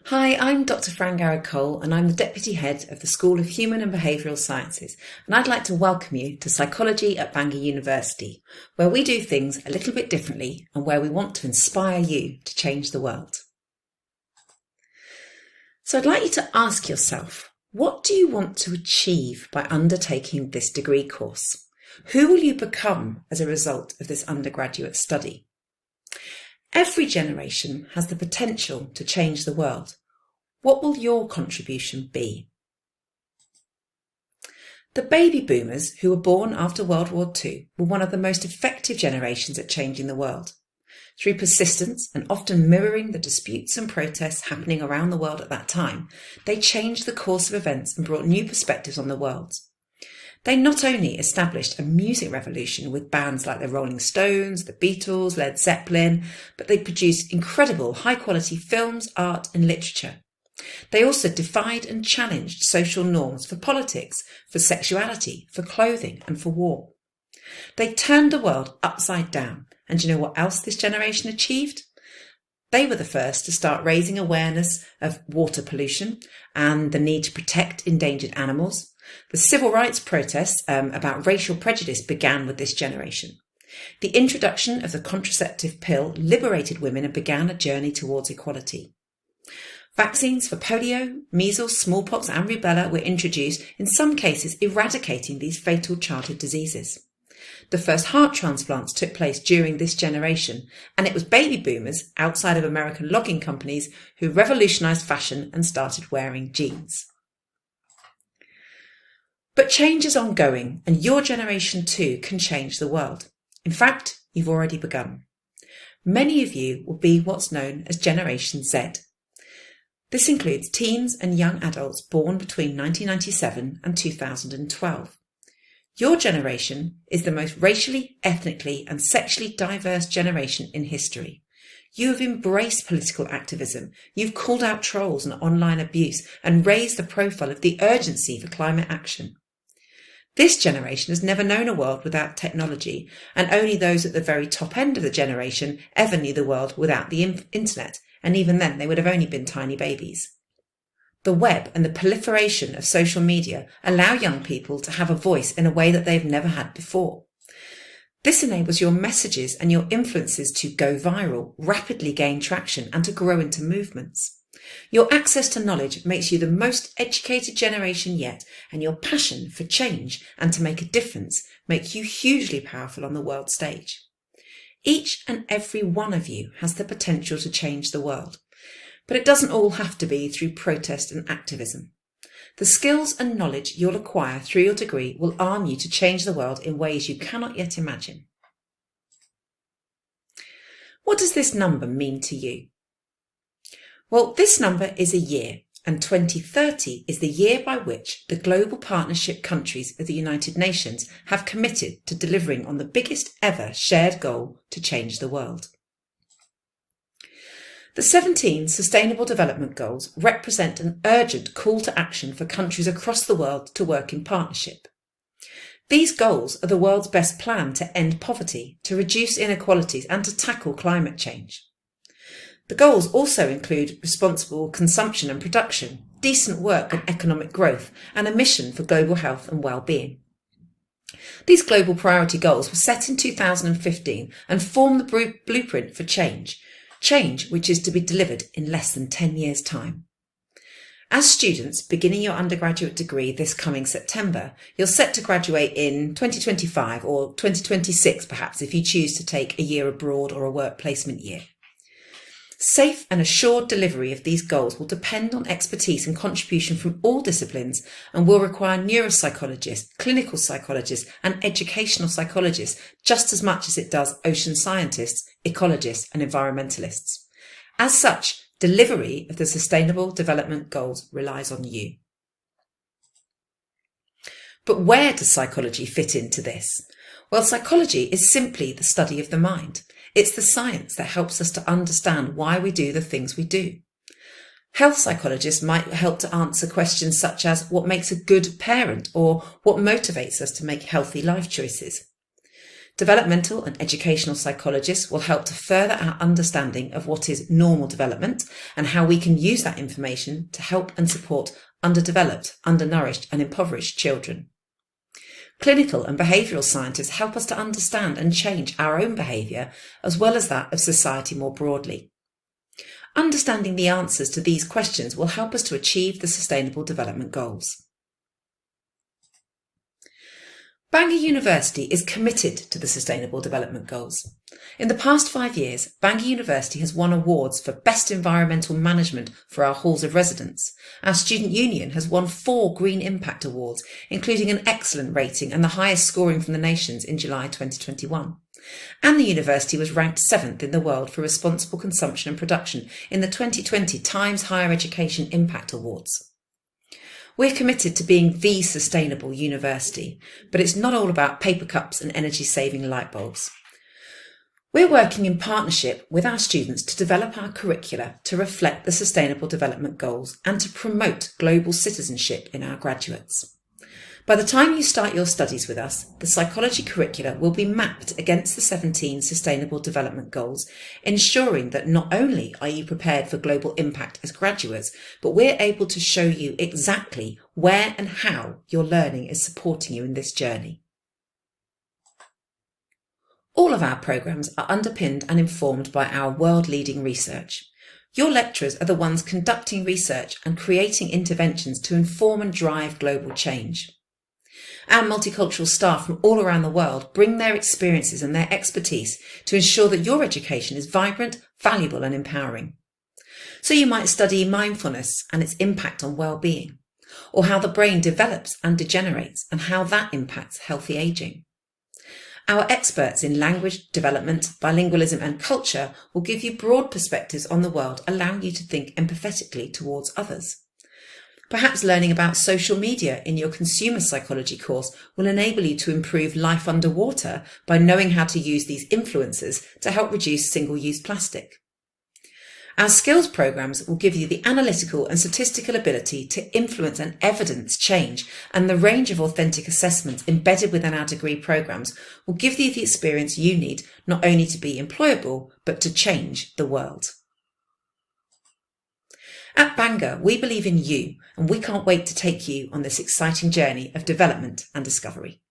Hi, I'm Dr. Fran Garrad-Cole and I'm the Deputy Head of the School of Human and Behavioural Sciences, and I'd like to welcome you to Psychology at Bangor University, where we do things a little bit differently and where we want to inspire you to change the world. So I'd like you to ask yourself, what do you want to achieve by undertaking this degree course? Who will you become as a result of this undergraduate study? Every generation has the potential to change the world. What will your contribution be? The baby boomers who were born after World War II were one of the most effective generations at changing the world. Through persistence and often mirroring the disputes and protests happening around the world at that time, they changed the course of events and brought new perspectives on the world. They not only established a music revolution with bands like the Rolling Stones, the Beatles, Led Zeppelin, but they produced incredible high-quality films, art and literature. They also defied and challenged social norms for politics, for sexuality, for clothing and for war. They turned the world upside down, and do you know what else this generation achieved? They were the first to start raising awareness of water pollution and the need to protect endangered animals. The civil rights protests about racial prejudice began with this generation. The introduction of the contraceptive pill liberated women and began a journey towards equality. Vaccines for polio, measles, smallpox and rubella were introduced, in some cases eradicating these fatal childhood diseases. The first heart transplants took place during this generation, and it was baby boomers outside of American logging companies who revolutionised fashion and started wearing jeans. But change is ongoing, and your generation too can change the world. In fact, you've already begun. Many of you will be what's known as Generation Z. This includes teens and young adults born between 1997 and 2012. Your generation is the most racially, ethnically and sexually diverse generation in history. You have embraced political activism, you've called out trolls and online abuse and raised the profile of the urgency for climate action. This generation has never known a world without technology, and only those at the very top end of the generation ever knew the world without the internet, and even then they would have only been tiny babies. The web and the proliferation of social media allow young people to have a voice in a way that they've never had before. This enables your messages and your influences to go viral, rapidly gain traction and to grow into movements. Your access to knowledge makes you the most educated generation yet, and your passion for change and to make a difference make you hugely powerful on the world stage. Each and every one of you has the potential to change the world, but it doesn't all have to be through protest and activism. The skills and knowledge you'll acquire through your degree will arm you to change the world in ways you cannot yet imagine. What does this number mean to you? Well, this number is a year, and 2030 is the year by which the global partnership countries of the United Nations have committed to delivering on the biggest ever shared goal to change the world. The 17 Sustainable Development Goals represent an urgent call to action for countries across the world to work in partnership. These goals are the world's best plan to end poverty, to reduce inequalities and to tackle climate change. The goals also include responsible consumption and production, decent work and economic growth, and a mission for global health and well-being. These global priority goals were set in 2015 and form the blueprint for change which is to be delivered in less than 10 years' time. As students beginning your undergraduate degree this coming September, you're set to graduate in 2025 or 2026 perhaps if you choose to take a year abroad or a work placement year. Safe and assured delivery of these goals will depend on expertise and contribution from all disciplines and will require neuropsychologists, clinical psychologists and educational psychologists just as much as it does ocean scientists, ecologists and environmentalists. As such, delivery of the Sustainable Development Goals relies on you. But where does psychology fit into this? Well, psychology is simply the study of the mind. It's the science that helps us to understand why we do the things we do. Health psychologists might help to answer questions such as what makes a good parent or what motivates us to make healthy life choices. Developmental and educational psychologists will help to further our understanding of what is normal development and how we can use that information to help and support underdeveloped, undernourished and impoverished children. Clinical and behavioural scientists help us to understand and change our own behaviour as well as that of society more broadly. Understanding the answers to these questions will help us to achieve the Sustainable Development Goals. Bangor University is committed to the Sustainable Development Goals. In the past 5 years, Bangor University has won awards for Best Environmental Management for our halls of residence. Our student union has won 4 Green Impact Awards, including an excellent rating and the highest scoring from the nations in July 2021. And the university was ranked 7th in the world for responsible consumption and production in the 2020 Times Higher Education Impact Awards. We're committed to being the sustainable university, but it's not all about paper cups and energy-saving light bulbs. We're working in partnership with our students to develop our curricula to reflect the Sustainable Development Goals and to promote global citizenship in our graduates. By the time you start your studies with us, the psychology curricula will be mapped against the 17 Sustainable Development Goals, ensuring that not only are you prepared for global impact as graduates, but we're able to show you exactly where and how your learning is supporting you in this journey. All of our programmes are underpinned and informed by our world-leading research. Your lecturers are the ones conducting research and creating interventions to inform and drive global change. Our multicultural staff from all around the world bring their experiences and their expertise to ensure that your education is vibrant, valuable and empowering. So you might study mindfulness and its impact on well-being, or how the brain develops and degenerates and how that impacts healthy ageing. Our experts in language development, bilingualism and culture will give you broad perspectives on the world, allowing you to think empathetically towards others. Perhaps learning about social media in your consumer psychology course will enable you to improve life underwater by knowing how to use these influencers to help reduce single-use plastic. Our skills programs will give you the analytical and statistical ability to influence and evidence change, and the range of authentic assessments embedded within our degree programs will give you the experience you need not only to be employable, but to change the world. At Bangor, we believe in you, and we can't wait to take you on this exciting journey of development and discovery.